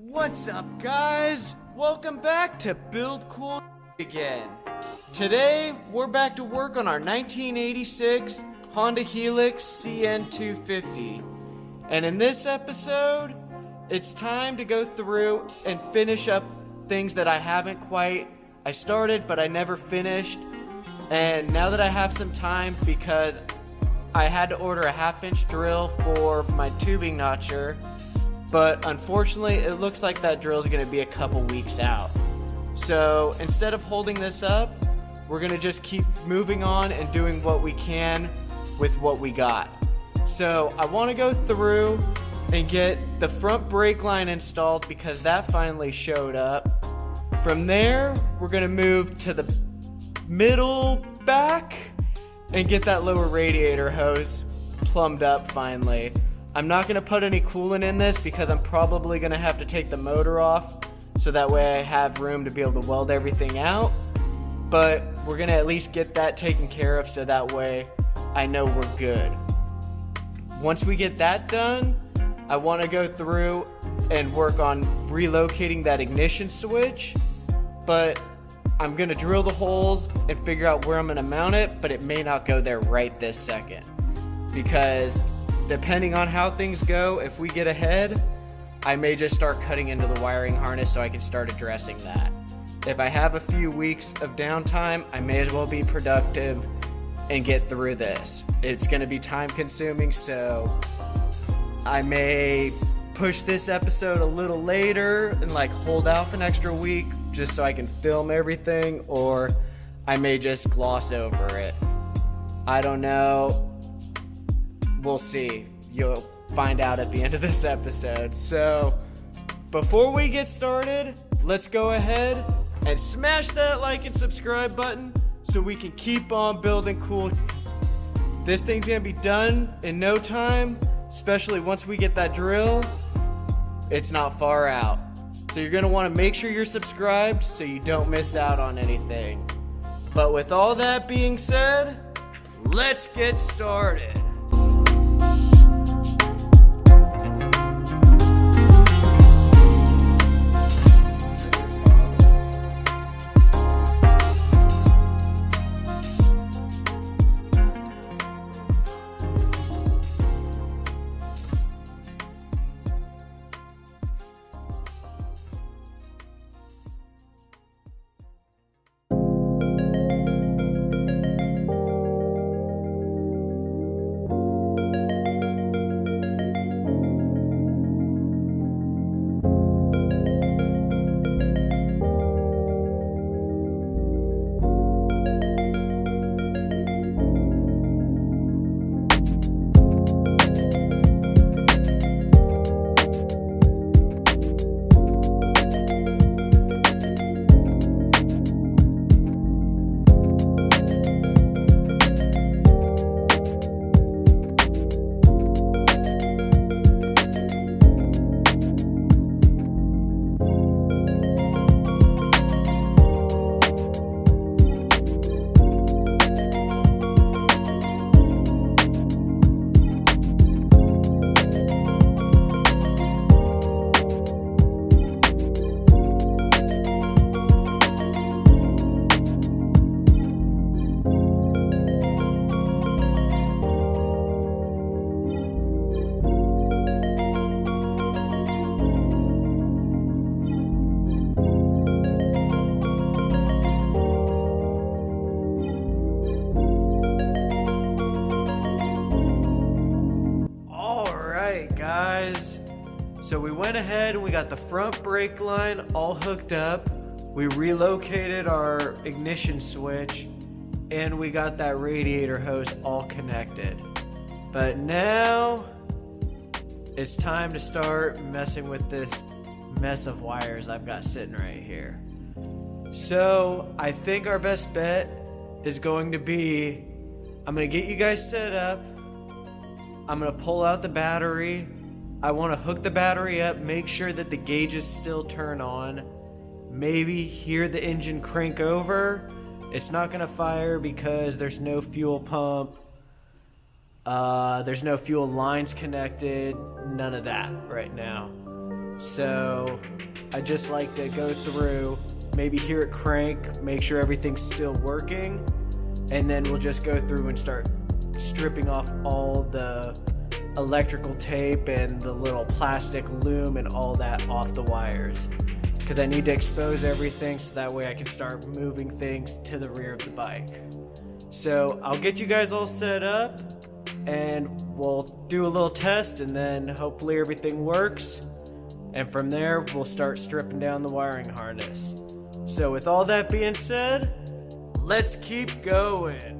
What's up, guys? Welcome back to Build Cool again. Today, we're back to work on our 1986 Honda Helix CN250. And in this episode, it's time to go through and finish up things that I started, but I never finished. And now that I have some time, because I had to order a 1/2-inch drill for my tubing notcher, but unfortunately it looks like that drill is going to be a couple weeks out. So instead of holding this up, we're going to just keep moving on and doing what we can with what we got. So I want to go through and get the front brake line installed because that finally showed up. From there, we're going to move to the middle back and get that lower radiator hose plumbed up finally. I'm not going to put any coolant in this because I'm probably going to have to take the motor off, so that way I have room to be able to weld everything out. But we're going to at least get that taken care of so that way I know we're good. Once we get that done, I want to go through and work on relocating that ignition switch, but I'm going to drill the holes and figure out where I'm going to mount it, but it may not go there right this second. Because depending on how things go, if we get ahead, I may just start cutting into the wiring harness so I can start addressing that. If I have a few weeks of downtime, I may as well be productive and get through this. It's going to be time consuming, so I may push this episode a little later and hold out for an extra week just so I can film everything, or I may just gloss over it. I don't know. We'll see. You'll find out at the end of this episode. So before we get started, let's go ahead and smash that like and subscribe button so we can keep on building cool. This thing's gonna be done in no time, especially once we get that drill. It's not far out. So you're gonna wanna make sure you're subscribed so you don't miss out on anything. But with all that being said, let's get started. So we went ahead and we got the front brake line all hooked up. We relocated our ignition switch and we got that radiator hose all connected. But now it's time to start messing with this mess of wires I've got sitting right here. So I think our best bet is going to be, I'm going to get you guys set up. I'm going to pull out the battery. I want to hook the battery up, make sure that the gauges still turn on. Maybe hear the engine crank over. It's not going to fire because there's no fuel pump. There's no fuel lines connected. None of that right now. So I just like to go through, maybe hear it crank, make sure everything's still working, and then we'll just go through and start stripping off all the electrical tape and the little plastic loom and all that off the wires, because I need to expose everything so that way I can start moving things to the rear of the bike. So I'll get you guys all set up and we'll do a little test, and then hopefully everything works, and from there we'll start stripping down the wiring harness. So with all that being said, let's keep going.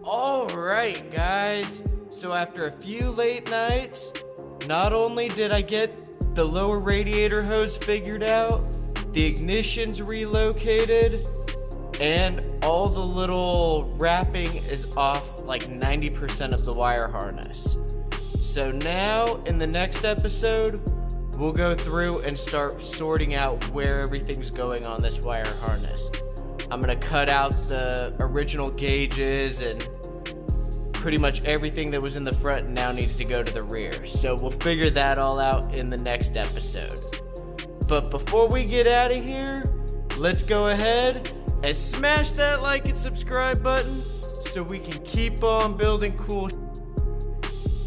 Alright guys, so after a few late nights, not only did I get the lower radiator hose figured out, the ignition's relocated, and all the little wrapping is off like 90% of the wire harness. So now in the next episode, we'll go through and start sorting out where everything's going on this wire harness. I'm gonna cut out the original gauges, and pretty much everything that was in the front now needs to go to the rear. So we'll figure that all out in the next episode. But before we get out of here, let's go ahead and smash that like and subscribe button so we can keep on building cool.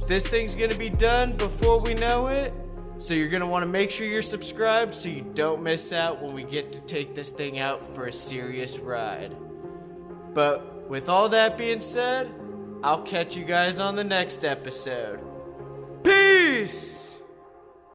This thing's gonna be done before we know it, so you're gonna wanna make sure you're subscribed so you don't miss out when we get to take this thing out for a serious ride. But with all that being said, I'll catch you guys on the next episode. Peace!